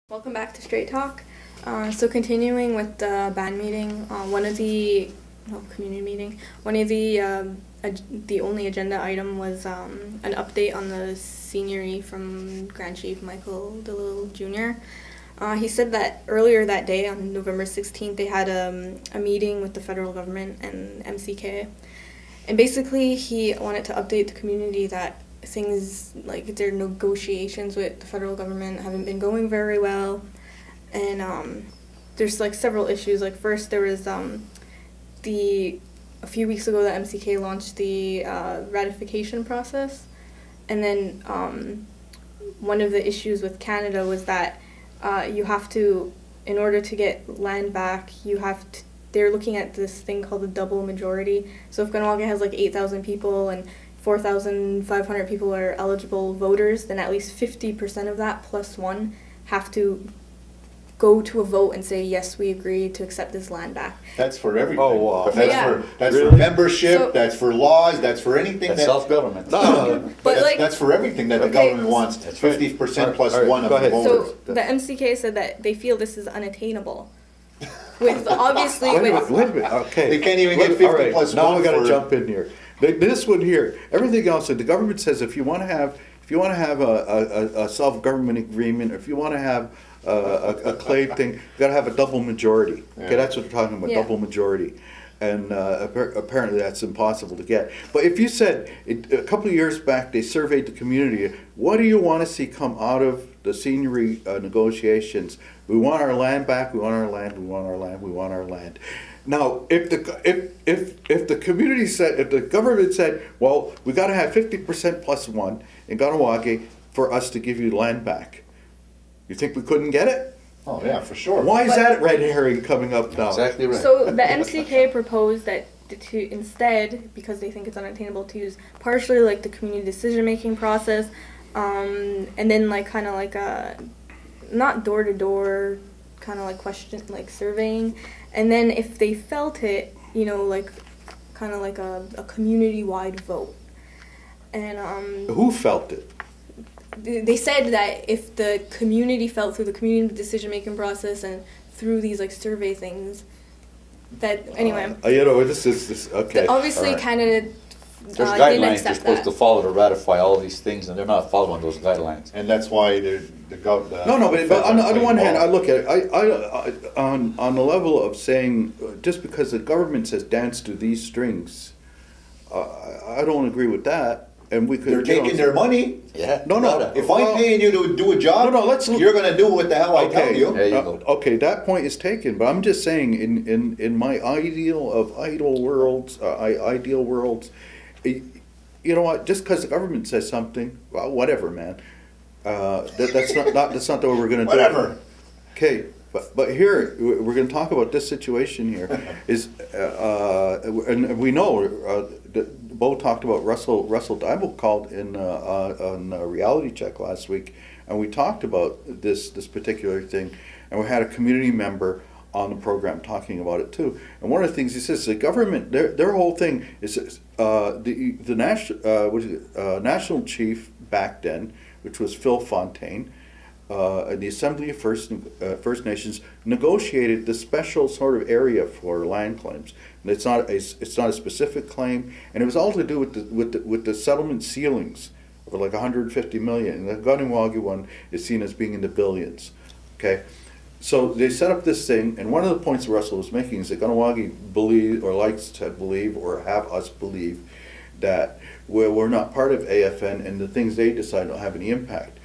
Welcome back to Straight Talk. So continuing with the band meeting, community meeting, the only agenda item was an update on the seniority from Grand Chief Michael DeLille Jr. He said that earlier that day, on November 16th, they had a meeting with the federal government and MCK. And basically, he wanted to update the community that things like their negotiations with the federal government haven't been going very well, and there's like several issues. Like first, there was a few weeks ago the MCK launched the ratification process, and then one of the issues with Canada was that you have to, in order to get land back, they're looking at this thing called the double majority. So if Kahnawake has like 8,000 people and 4,500 people are eligible voters, then at least 50% of that plus one have to go to a vote and say, yes, we agree to accept this land back. That's for everything. Oh, wow. That's Really? for membership, So, that's for laws, that's for anything. That's self-government. But That's for everything that the government wants. 50% plus one of the voters. So the MCK said that they feel this is unattainable. With obviously, Wait a minute. Okay. They can't even get 50 all right. plus now one we got to for- jump in here. This one here, everything else. The government says if you want to have a self-government agreement, if you want to have a claim thing, you got to have a double majority. Yeah. Okay, that's what they're talking about, Yeah. double majority. And apparently that's impossible to get. But if you said, a couple of years back, they surveyed the community, what do you want to see come out of the seniority negotiations? We want our land back, we want our land, we want our land, we want our land. Now, if the community said, if the government said, well, we got to have 50% plus one in Kahnawake for us to give you land back, you think we couldn't get it? Oh, yeah, for sure. Why is that red herring coming up now? Exactly right. so the MCK proposed that to instead, because they think it's unattainable, to use partially like the community decision-making process, and then like kind of like a not door-to-door kind of like question, like surveying, and then if they felt it, like kind of like a community-wide vote. And Who felt it? they said that if the community felt through the community decision-making process and through these like survey things, that anyway, This is okay. obviously all right. Canada There's didn't guidelines they're accept supposed that. to follow to ratify all these things, and they're not following those guidelines. And that's why No, but on the one hand, I look at it. I on the level of saying just because the government says dance to these strings, I don't agree with that. And we could. They're taking their money. Yeah. No. If I'm paying you to do a job, you're going to do what the hell I tell you. There you go. Okay, that point is taken, but I'm just saying, in my ideal worlds, you know what? Just because the government says something, well, whatever, man. That's not the way we're going to do it. Whatever. Okay, but here we're going to talk about this situation here. And we know Bo talked about Russell Dybel called on a reality check last week, and we talked about this particular thing, and we had a community member on the program talking about it too. And one of the things he says, the government, their whole thing is the national chief back then, which was Phil Fontaine. The Assembly of First Nations negotiated the special sort of area for land claims. And it's not a specific claim, and it was all to do with the settlement ceilings of like 150 million. And the Kahnawake one is seen as being in the billions. Okay, so they set up this thing, and one of the points Russell was making is that Kahnawake believe or likes to believe or have us believe that we're not part of AFN, and the things they decide don't have any impact.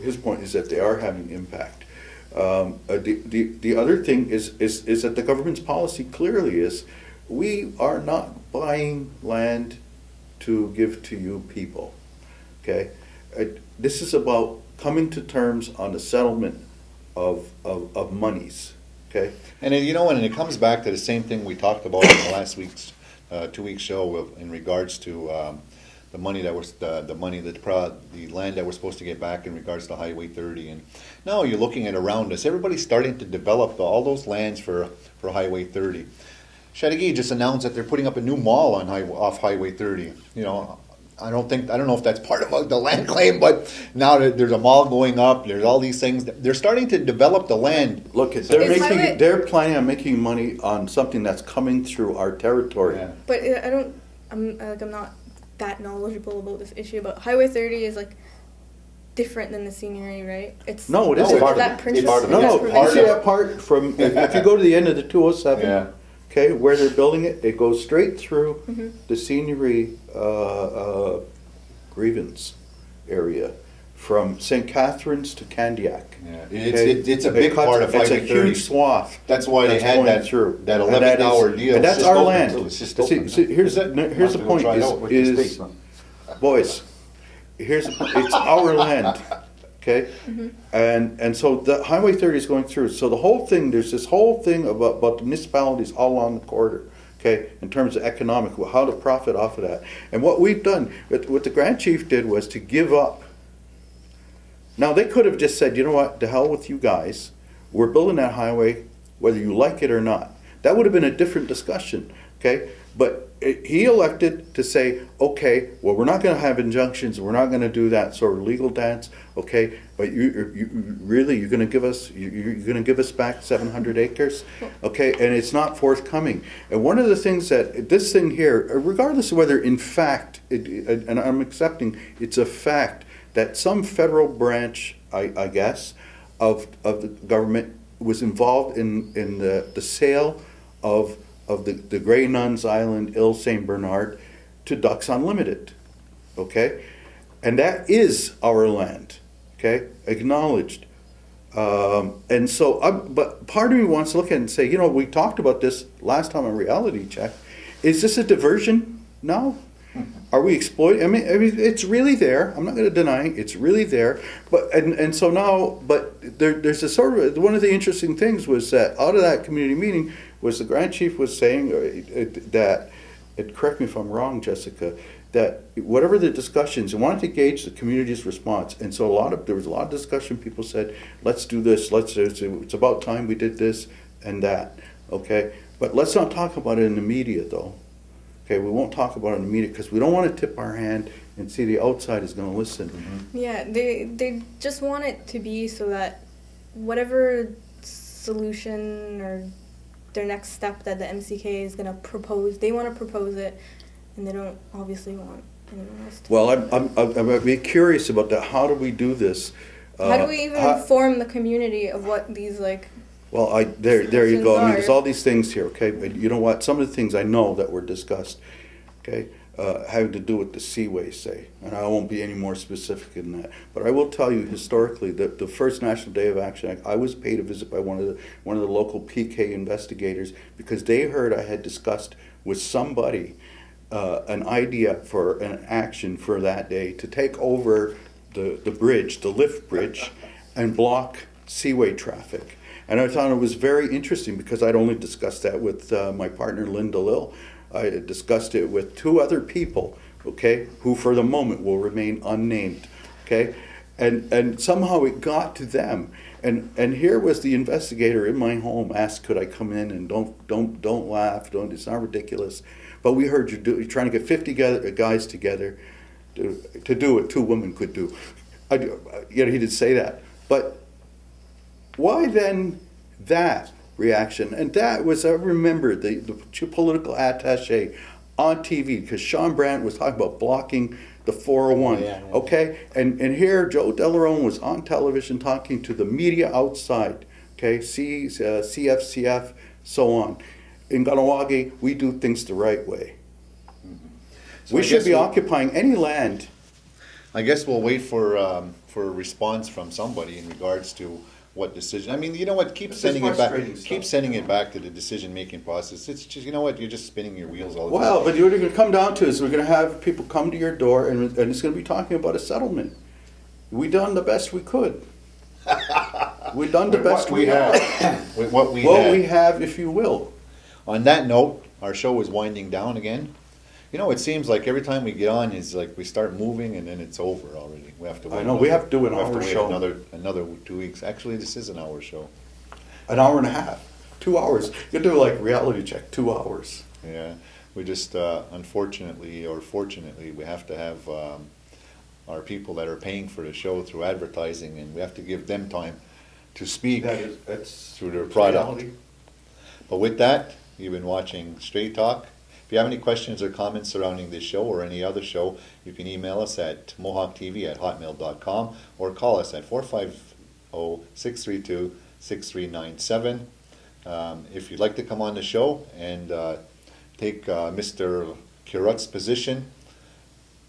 His point is that they are having impact. The other thing is that the government's policy clearly is we are not buying land to give to you people. Okay, this is about coming to terms on the settlement of monies. Okay, And and it comes back to the same thing we talked about in the last week's 2 week show in regards to the money that was the land that we're supposed to get back in regards to Highway 30. And now you're looking at around us, everybody's starting to develop all those lands for Highway 30. Chateauguay just announced that they're putting up a new mall off Highway 30. I don't know if that's part of the land claim, but now that there's a mall going up, there's all these things. They're starting to develop the land. Look, they're planning on making money on something that's coming through our territory. Yeah. But I'm not that knowledgeable about this issue. But Highway 30 is like different than the scenery, right? No, it isn't. Is Part that of it. Princess? It's part of it. No, that's you see provincial? that part from, if you go to the end of the 207, Yeah. okay, where they're building it, it goes straight through Mm-hmm. the scenery grievance area from St. Catharines to Candiac. Yeah. Okay? It's a big part of It's a Highway 30. huge swath. That's why they that's had going that through. that And 11-hour deal. And that's It's just our open. land. It's just See, open, here's Is it? the We'll point try it out with the is States, man. boys, it's our land, okay? And so the Highway 30 is going through. So the whole thing, there's this whole thing about the municipalities all along the corridor, okay, in terms of economic, how to profit off of that. And what we've done, what the Grand Chief did was to give up. Now, they could have just said, you know what, to hell with you guys. We're building that highway whether you like it or not. That would have been a different discussion, okay? But he elected to say, okay, well, we're not going to have injunctions. We're not going to do that sort of legal dance, okay? But you're going to give us, you're going to give us back 700 acres, okay? And it's not forthcoming. And one of the things that this thing here, regardless of whether in fact, and I'm accepting it's a fact that some federal branch, I guess, of the government was involved in the sale of the Grey Nuns Island, Ile St. Bernard, to Ducks Unlimited, okay? And that is our land, okay? Acknowledged. And so, but part of me wants to look at it and say, you know, we talked about this last time on Reality Check. Is this a diversion now? Are we exploiting? I mean, it's really there. I'm not going to deny it's really there. But and so now, but there's a sort of one of the interesting things was that out of that community meeting was the Grand Chief was saying that, and correct me if I'm wrong, Jessica, that whatever the discussions, he wanted to gauge the community's response. And so there was a lot of discussion. People said, let's do this. It's about time we did this and that. Okay, but let's not talk about it in the media though. Okay, we won't talk about it in the media because we don't want to tip our hand and see the outside is going to listen. Mm-hmm. Yeah, they just want it to be so that whatever solution or their next step that the MCK is going to propose, they want to propose it, and they don't obviously want anyone else to. Well, I'm be curious about that. How do we do this? How do we even inform the community of what these like? Well, there you go. I mean, are. there's all these things here, okay? But you know what? Some of the things I know that were discussed, okay, having to do with the seaways, say. And I won't be any more specific than that. But I will tell you, historically, that the first National Day of Action, I was paid a visit by one of the local PK investigators because they heard I had discussed with somebody an idea for an action for that day to take over the bridge, the lift bridge, and block seaway traffic. And I thought it was very interesting because I'd only discussed that with my partner, Linda Lill. I had discussed it with two other people, okay, who for the moment will remain unnamed, okay? And somehow it got to them. And here was the investigator in my home asked, could I come in, and don't laugh, it's not ridiculous. But we heard you're trying to get 50 guys together to do what two women could do. He didn't say that. But why then that reaction? And that was, I remember the political attaché on TV, because Sean Brandt was talking about blocking the 401, yeah. okay? And here Joe Delarone was on television talking to the media outside, okay? CFCF, so on. In Kahnawake, we do things the right way. So We I should guess be occupying any land. I guess we'll wait for a response from somebody in regards to what decision. I mean, you know what? Keep This is sending it back. frustrating Keep stuff. sending it back to the decision-making process. It's just, you know what? You're just spinning your wheels all the time. Well, but what it's going to come down to is we're going to have people come to your door, and it's going to be talking about a settlement. We done the best we could. We done the With best what we have. have. With what we What have. we have, if you will. On that note, our show is winding down again. You know, it seems like every time we get on, it's like we start moving and then it's over already. We have to. Wait I know, we have to do an we have to hour wait show. Another 2 weeks. Actually, this is an hour show. An hour and a half. 2 hours. You do like reality check, 2 hours. Yeah. We just, unfortunately or fortunately, we have to have our people that are paying for the show through advertising, and we have to give them time to speak That's through their product. reality. But with that, you've been watching Straight Talk. If you have any questions or comments surrounding this show or any other show, you can email us at mohawktv@hotmail.com or call us at 450-632-6397. If you'd like to come on the show and take Mr. Curut's position,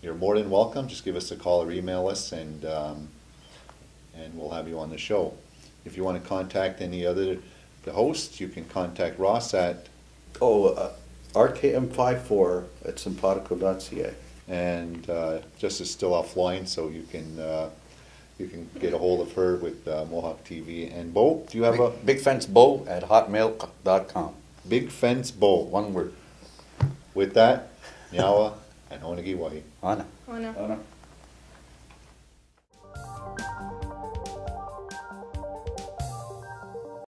you're more than welcome. Just give us a call or email us, and we'll have you on the show. If you want to contact any other the hosts, you can contact Ross at RKM54 at simpatico.ca. and Jess is still offline, so you can get a hold of her with Mohawk TV. And Bo, do you have a Big Fence Bo at hotmail.com. Big Fence Bo? One word. With that, Nyawa and Onagiwahi. Ana. Oh no. Anna?